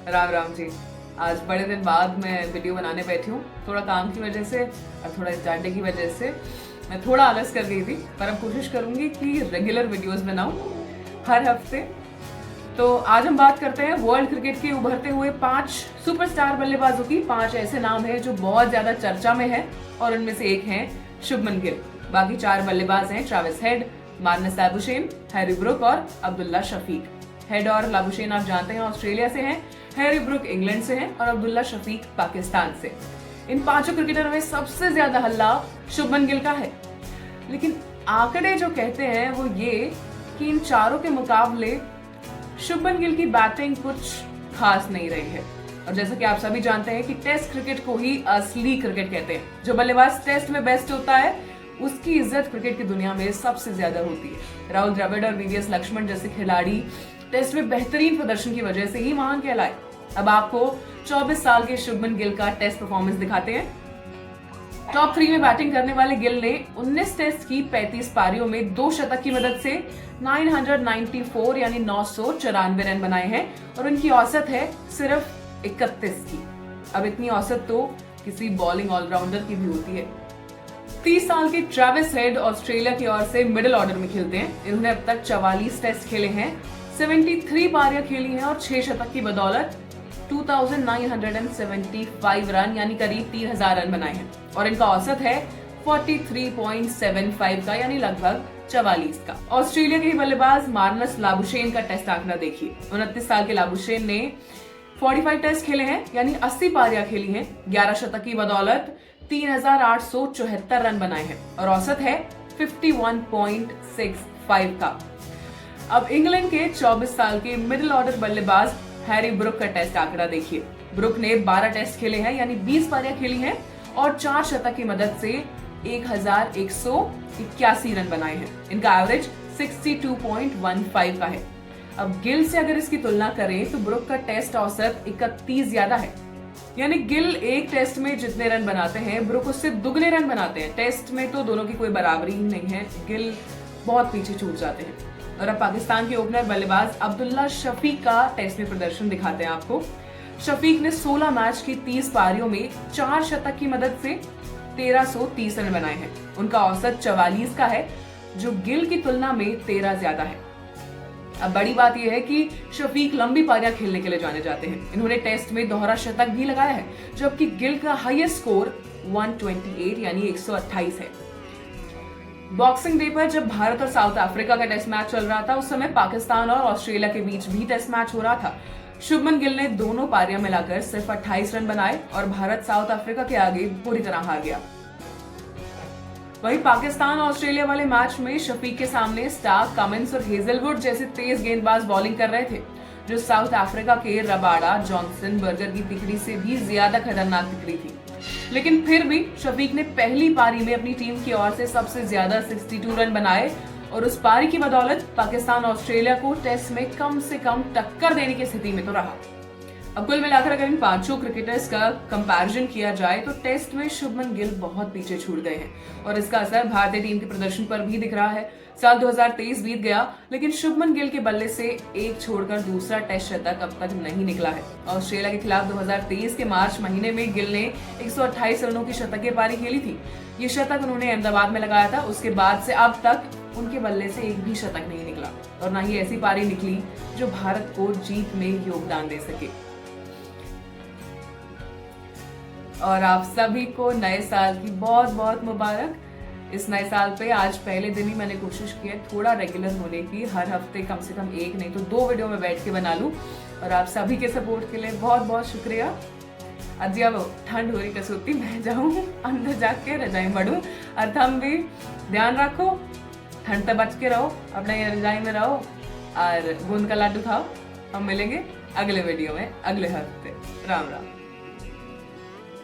राम राम जी। आज बड़े दिन बाद मैं वीडियो बनाने बैठी हूँ। थोड़ा काम की वजह से और थोड़ा स्टार्टे की वजह से मैं थोड़ा आलस कर गई थी, पर अब कोशिश करूंगी कि रेगुलर वीडियोस बनाऊं हर हफ्ते। तो आज हम बात करते हैं वर्ल्ड क्रिकेट के उभरते हुए 5 सुपरस्टार बल्लेबाजों की। 5 ऐसे नाम हैं जो बहुत ज्यादा चर्चा में है और उनमें से एक है शुभमन गिल। बाकी 4 बल्लेबाज हैं Travis head, Marnus Labuschagne, Harry Brook और अब्दुल्ला शफीक। हेड और लाबुशेन आप जानते हैं ऑस्ट्रेलिया से हैं, हैरी ब्रूक इंग्लैंड से हैं और अब्दुल्ला शफीक पाकिस्तान से। इन 5 क्रिकेटरों में सबसे ज्यादा हल्ला शुभमन गिल का है, लेकिन आंकड़े जो कहते हैं वो ये कि इन चारों के मुकाबले शुभमन गिल की बैटिंग कुछ खास नहीं रही है। और जैसा कि आप सभी जानते हैं कि टेस्ट क्रिकेट को ही असली क्रिकेट कहते हैं। जो बल्लेबाज टेस्ट में बेस्ट होता है उसकी इज्जत क्रिकेट की दुनिया में सबसे ज्यादा होती है। राहुल द्रविड़ और वीवीएस लक्ष्मण जैसे खिलाड़ी टेस्ट में बेहतरीन प्रदर्शन की वजह से ही महान कहलाए। अब आपको 24 साल के शुभमन गिल का टेस्ट परफॉर्मेंस दिखाते हैं। टॉप 3 में बैटिंग करने वाले गिल ने 19 टेस्ट की 35 पारियों में 2 शतक की मदद से 994 यानी 994 रन बनाए हैं और उनकी औसत है सिर्फ 31 की। अब इतनी औसत तो किसी बॉलिंग ऑलराउंडर की भी होती है। 30 साल के ट्रेविस हेड ऑस्ट्रेलिया की ओर से मिडिल ऑर्डर में खेलते हैं। इन्होंने अब तक 44 टेस्ट खेले हैं, 73 पारियां खेली हैं और 6 शतक की बदौलत 2975 रन यानी करीब 3000 रन बनाए हैं और इनका औसत है 43.75 का यानी लगभग 44 का। ऑस्ट्रेलिया के ही बल्लेबाज मार्नस लाबुशेन का टेस्ट आंकड़ा देखिए। 29 साल के लाबुशेन ने 45 टेस्ट खेले हैं यानी 80 पारियां खेली हैं, 11 शतक की बदौलत 3874 रन बनाए हैं और औसत है 51.65 का। अब इंग्लैंड के 24 साल के मिडिल ऑर्डर बल्लेबाज हैरी ब्रूक का टेस्ट आंकड़ा देखिए। ब्रूक ने 12 टेस्ट खेले हैं यानी 20 पारियां खेली हैं और 4 शतक की मदद से 1181 रन बनाए हैं। इनका एवरेज 62.15 का है। अब गिल से अगर इसकी तुलना करें तो ब्रूक का टेस्ट औसत 31 ज्यादा है, यानी गिल एक टेस्ट में जितने रन बनाते हैं ब्रूक उससे दुगने रन बनाते हैं। टेस्ट में तो दोनों की कोई बराबरी ही नहीं है, गिल बहुत पीछे छूट जाते हैं। और अब पाकिस्तान के ओपनर बल्लेबाज अब्दुल्ला शफीक का टेस्ट में प्रदर्शन दिखाते हैं आपको। शफीक ने 16 मैच की 30 पारियों में 4 शतक की मदद से 1330 रन बनाए हैं। उनका औसत 44 का है जो गिल की तुलना में 13 ज्यादा है। अब बड़ी बात यह है कि शफीक लंबी पारियां खेलने के लिए जाने जाते हैं। इन्होंने टेस्ट में दोहरा शतक भी लगाया है, जबकि गिल का हाईएस्ट स्कोर 128 यानी 128 है। बॉक्सिंग डे पर जब भारत और साउथ अफ्रीका का टेस्ट मैच चल रहा था उस समय पाकिस्तान और ऑस्ट्रेलिया के बीच भी टेस्ट मैच हो रहा था। शुभमन गिल ने दोनों पारियां मिलाकर सिर्फ 28 रन बनाए और भारत साउथ अफ्रीका के आगे बुरी तरह हार गया। वहीं पाकिस्तान ऑस्ट्रेलिया वाले मैच में शफीक के सामने स्टार्क, कमिंस और हेजलवुड जैसे तेज गेंदबाज बॉलिंग कर रहे थे, जो साउथ अफ्रीका के रबाडा, जॉनसन, बर्गर की तिकड़ी से भी ज्यादा खतरनाक तिकड़ी थी। लेकिन फिर भी शफीक ने पहली पारी में अपनी टीम की ओर से सबसे ज्यादा 62 रन बनाए और उस पारी की बदौलत पाकिस्तान ऑस्ट्रेलिया को टेस्ट में कम से कम टक्कर देने की स्थिति में तो रहा। अब कुल मिलाकर अगर इन 5 क्रिकेटर्स का कंपैरिजन किया जाए तो टेस्ट में शुभमन गिल बहुत पीछे छूट गए हैं और इसका असर भारतीय टीम के प्रदर्शन पर भी दिख रहा है। साल 2023 बीत गया लेकिन शुभमन गिल के बल्ले से एक छोड़कर दूसरा टेस्ट शतक अब तक नहीं निकला है। ऑस्ट्रेलिया के खिलाफ 2023 के मार्च महीने में गिल ने 128 रनों की शतकीय पारी खेली थी। ये शतक उन्होंने अहमदाबाद में लगाया था। उसके बाद से अब तक उनके बल्ले से एक भी शतक नहीं निकला और न ही ऐसी पारी निकली जो भारत को जीत में योगदान दे सके। और आप सभी को नए साल की बहुत बहुत मुबारक। इस नए साल पे आज पहले दिन ही मैंने कोशिश की है थोड़ा रेगुलर होने की, हर हफ्ते कम से कम एक नहीं तो 2 वीडियो में बैठ के बना लूं। और आप सभी के सपोर्ट के लिए बहुत बहुत शुक्रिया। आज अब ठंड हो रही कसौती, मैं जाऊं अंदर जाके रजाई बढ़ूं और तुम भी ध्यान रखो, ठंड से बच के रहो, अपने रजाई में रहो और बूंद का लड्डू खाओ। हम मिलेंगे अगले वीडियो में अगले हफ्ते। राम राम।